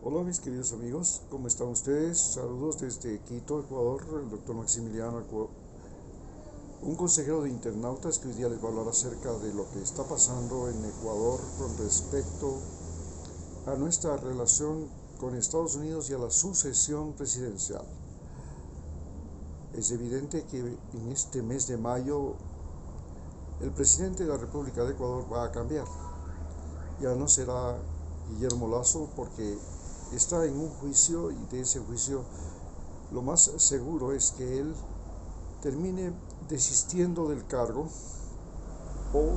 Hola mis queridos amigos, ¿cómo están ustedes? Saludos desde Quito, Ecuador, el doctor Maximiliano, un consejero de internautas que hoy día les va a hablar acerca de lo que está pasando en Ecuador con respecto a nuestra relación con Estados Unidos y a la sucesión presidencial. Es evidente que en este mes de mayo el presidente de la República de Ecuador va a cambiar. Ya no será Guillermo Lasso porque está en un juicio y de ese juicio lo más seguro es que él termine desistiendo del cargo o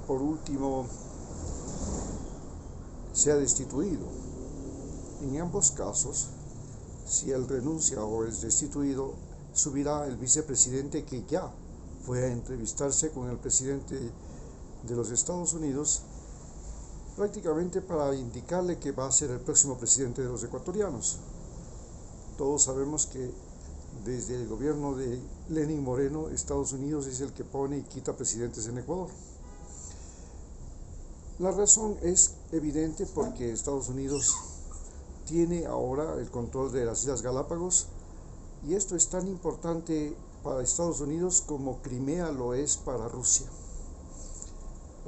por último sea destituido. En ambos casos, si él renuncia o es destituido, subirá el vicepresidente que ya fue a entrevistarse con el presidente de los Estados Unidos prácticamente para indicarle que va a ser el próximo presidente de los ecuatorianos. Todos sabemos que desde el gobierno de Lenín Moreno, Estados Unidos es el que pone y quita presidentes en Ecuador. La razón es evidente porque Estados Unidos tiene ahora el control de las Islas Galápagos y esto es tan importante para Estados Unidos como Crimea lo es para Rusia.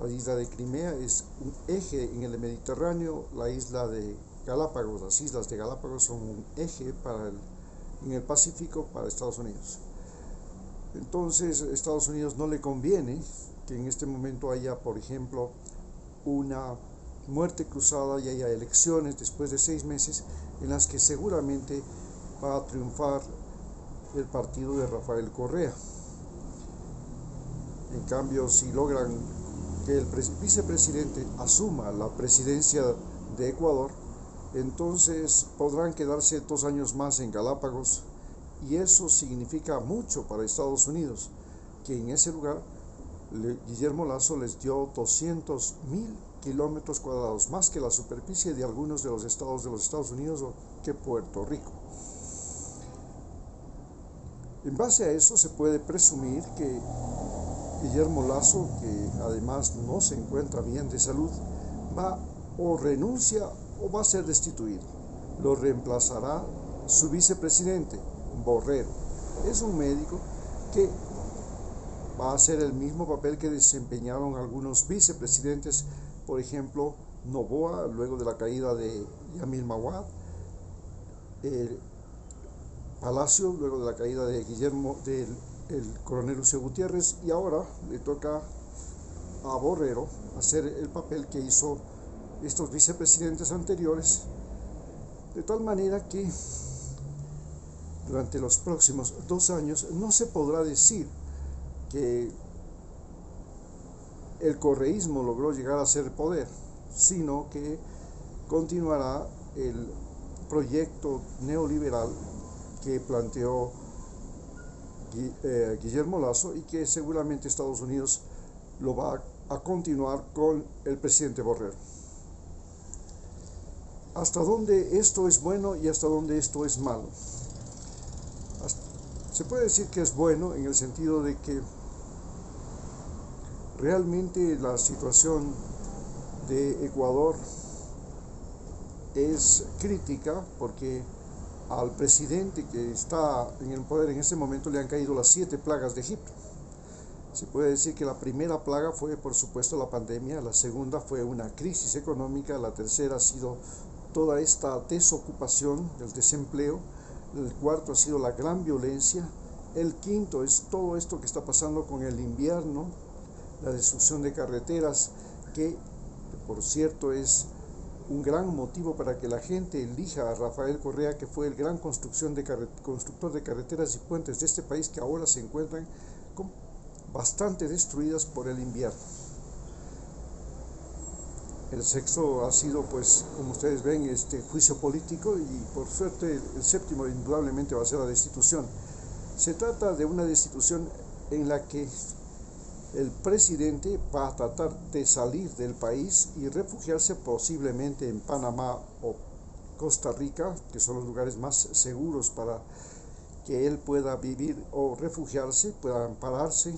La isla de Crimea es un eje en el Mediterráneo, la isla de Galápagos, las islas de Galápagos son un eje en el Pacífico para Estados Unidos. Entonces, a Estados Unidos no le conviene que en este momento haya, por ejemplo, una muerte cruzada y haya elecciones después de 6 meses en las que seguramente va a triunfar el partido de Rafael Correa. En cambio, si logran que el vicepresidente asuma la presidencia de Ecuador, entonces podrán quedarse 2 años más en Galápagos y eso significa mucho para Estados Unidos, que en ese lugar Guillermo Lasso les dio 200,000 kilómetros cuadrados, más que la superficie de algunos de los Estados Unidos o que Puerto Rico. En base a eso se puede presumir que Guillermo Lasso, que además no se encuentra bien de salud, va o renuncia o va a ser destituido. Lo reemplazará su vicepresidente, Borrero. Es un médico que va a hacer el mismo papel que desempeñaron algunos vicepresidentes, por ejemplo, Noboa, luego de la caída de Yamil Mawad, Palacio, luego de la caída de el coronel Lucio Gutiérrez, y ahora le toca a Borrero hacer el papel que hizo estos vicepresidentes anteriores, de tal manera que durante los próximos 2 años no se podrá decir que el correísmo logró llegar a ser poder, sino que continuará el proyecto neoliberal que planteó Guillermo Lasso y que seguramente Estados Unidos lo va a continuar con el presidente Borrero. ¿Hasta dónde esto es bueno y hasta dónde esto es malo? Se puede decir que es bueno en el sentido de que realmente la situación de Ecuador es crítica porque al presidente que está en el poder en este momento le han caído las 7 plagas de Egipto. Se puede decir que la primera plaga fue, por supuesto, la pandemia, la segunda fue una crisis económica, la tercera ha sido toda esta desocupación, el desempleo, el cuarto ha sido la gran violencia, el quinto es todo esto que está pasando con el invierno, la destrucción de carreteras, que por cierto es un gran motivo para que la gente elija a Rafael Correa, que fue el gran constructor de carreteras y puentes de este país, que ahora se encuentran bastante destruidas por el invierno. El sexto ha sido, pues, como ustedes ven, juicio político y por suerte el séptimo indudablemente va a ser la destitución. Se trata de una destitución en la que el presidente va a tratar de salir del país y refugiarse posiblemente en Panamá o Costa Rica, que son los lugares más seguros para que él pueda vivir o refugiarse, pueda ampararse,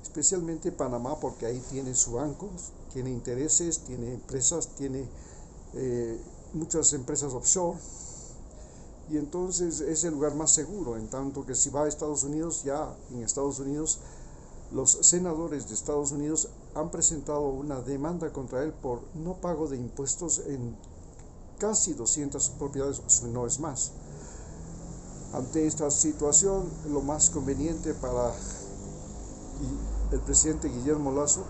especialmente Panamá porque ahí tiene su banco, tiene intereses, tiene empresas, tiene muchas empresas offshore, y entonces es el lugar más seguro, en tanto que si va a Estados Unidos, ya en Estados Unidos los senadores de Estados Unidos han presentado una demanda contra él por no pago de impuestos en casi 200 propiedades, si no es más. Ante esta situación, lo más conveniente para el presidente Guillermo Lasso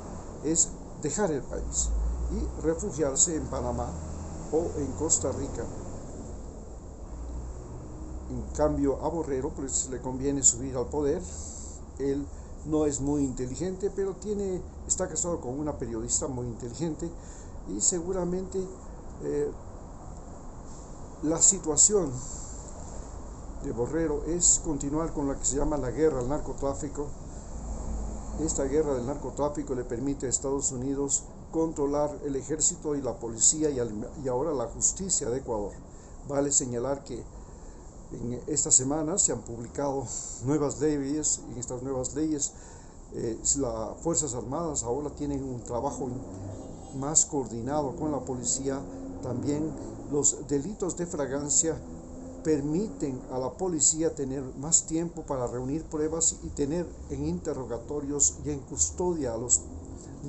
es dejar el país y refugiarse en Panamá o en Costa Rica. En cambio, a Borrero pues le conviene subir al poder. Él no es muy inteligente, pero está casado con una periodista muy inteligente, y seguramente la situación de Borrero es continuar con la que se llama la guerra al narcotráfico. Esta guerra del narcotráfico le permite a Estados Unidos controlar el ejército y la policía y ahora la justicia de Ecuador. Vale señalar que en esta semana se han publicado nuevas leyes, y en estas nuevas leyes las Fuerzas Armadas ahora tienen un trabajo más coordinado con la policía. También los delitos de flagrancia permiten a la policía tener más tiempo para reunir pruebas y tener en interrogatorios y en custodia a los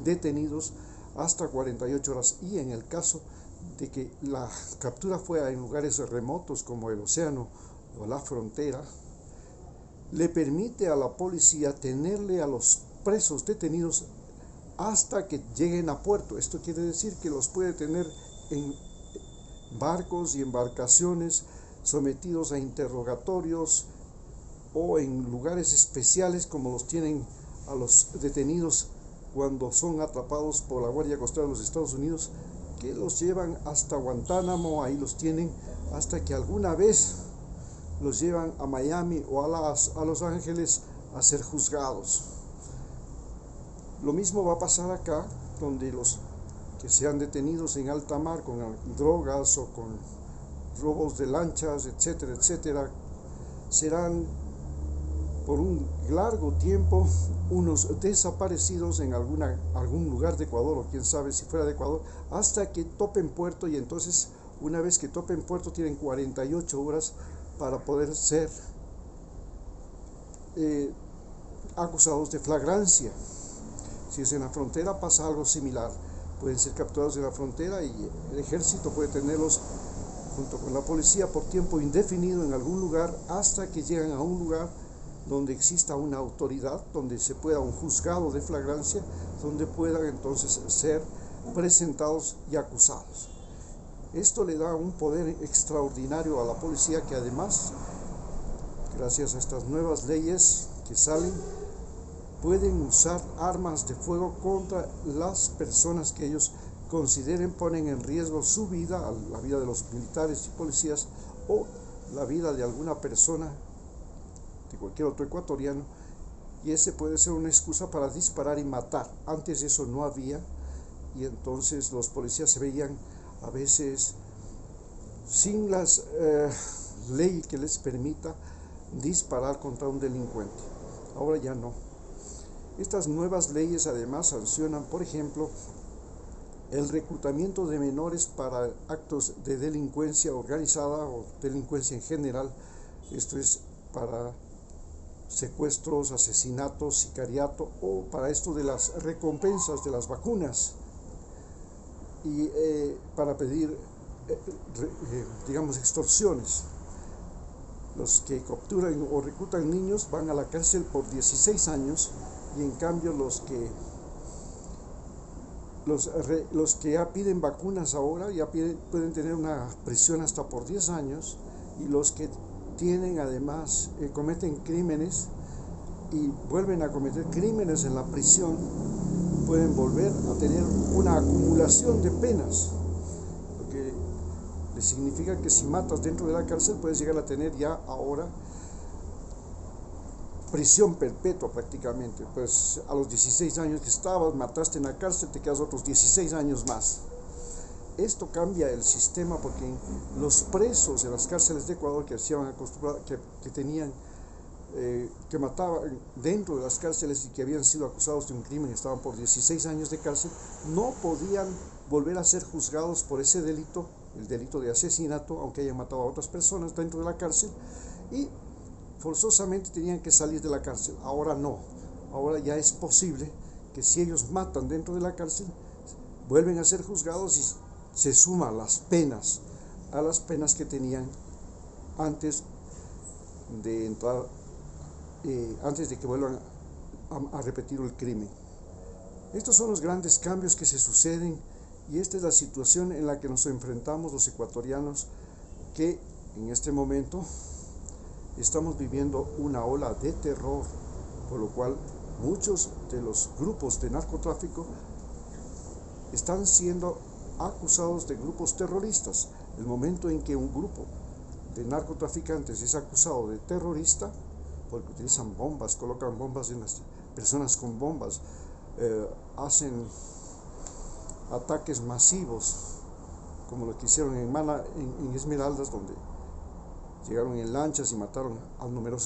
detenidos hasta 48 horas. Y en el caso de que la captura fuera en lugares remotos como el océano o la frontera, le permite a la policía tenerle a los presos detenidos hasta que lleguen a puerto. Esto quiere decir que los puede tener en barcos y embarcaciones, sometidos a interrogatorios, o en lugares especiales como los tienen a los detenidos cuando son atrapados por la Guardia Costera de los Estados Unidos, que los llevan hasta Guantánamo. Ahí los tienen hasta que alguna vez los llevan a Miami o a Los Ángeles a ser juzgados. Lo mismo va a pasar acá, donde los que sean detenidos en alta mar con drogas o con robos de lanchas, etcétera, etcétera, serán por un largo tiempo unos desaparecidos en algún lugar de Ecuador, o quién sabe si fuera de Ecuador, hasta que topen puerto. Y entonces, una vez que topen puerto, tienen 48 horas para poder ser acusados de flagrancia. Si es en la frontera, pasa algo similar. Pueden ser capturados en la frontera y el ejército puede tenerlos junto con la policía por tiempo indefinido en algún lugar, hasta que llegan a un lugar donde exista una autoridad, donde se pueda un juzgado de flagrancia, donde puedan entonces ser presentados y acusados. Esto le da un poder extraordinario a la policía, que además, gracias a estas nuevas leyes que salen, pueden usar armas de fuego contra las personas que ellos consideren ponen en riesgo su vida, la vida de los militares y policías, o la vida de alguna persona, de cualquier otro ecuatoriano, y ese puede ser una excusa para disparar y matar. Antes eso no había, y entonces los policías se veían a veces sin las ley que les permita disparar contra un delincuente. Ahora ya no. Estas nuevas leyes además sancionan, por ejemplo, el reclutamiento de menores para actos de delincuencia organizada o delincuencia en general. Esto es para secuestros, asesinatos, sicariato, o para esto de las recompensas de las vacunas, y para pedir, digamos, extorsiones. Los que capturan o reclutan niños van a la cárcel por 16 años, y en cambio los que ya piden vacunas ahora pueden tener una prisión hasta por 10 años, y los que tienen además cometen crímenes y vuelven a cometer crímenes en la prisión pueden volver a tener una acumulación de penas, lo que les significa que si matas dentro de la cárcel puedes llegar a tener ya ahora prisión perpetua prácticamente. Pues a los 16 años que estabas, mataste en la cárcel, te quedas otros 16 años más. Esto cambia el sistema, porque los presos en las cárceles de Ecuador que tenían que mataban dentro de las cárceles y que habían sido acusados de un crimen, estaban por 16 años de cárcel, no podían volver a ser juzgados por ese delito, el delito de asesinato, aunque hayan matado a otras personas dentro de la cárcel, y forzosamente tenían que salir de la cárcel. Ahora no, ahora ya es posible que si ellos matan dentro de la cárcel, vuelven a ser juzgados y se suman las penas a las penas que tenían antes de entrar, antes de que vuelvan a repetir el crimen. Estos son los grandes cambios que se suceden y esta es la situación en la que nos enfrentamos los ecuatorianos, que en este momento estamos viviendo una ola de terror, por lo cual muchos de los grupos de narcotráfico están siendo acusados de grupos terroristas. El momento en que un grupo de narcotraficantes es acusado de terrorista, porque utilizan bombas, colocan bombas en las personas con bombas, hacen ataques masivos, como lo que hicieron en Esmeraldas, donde llegaron en lanchas y mataron a numerosos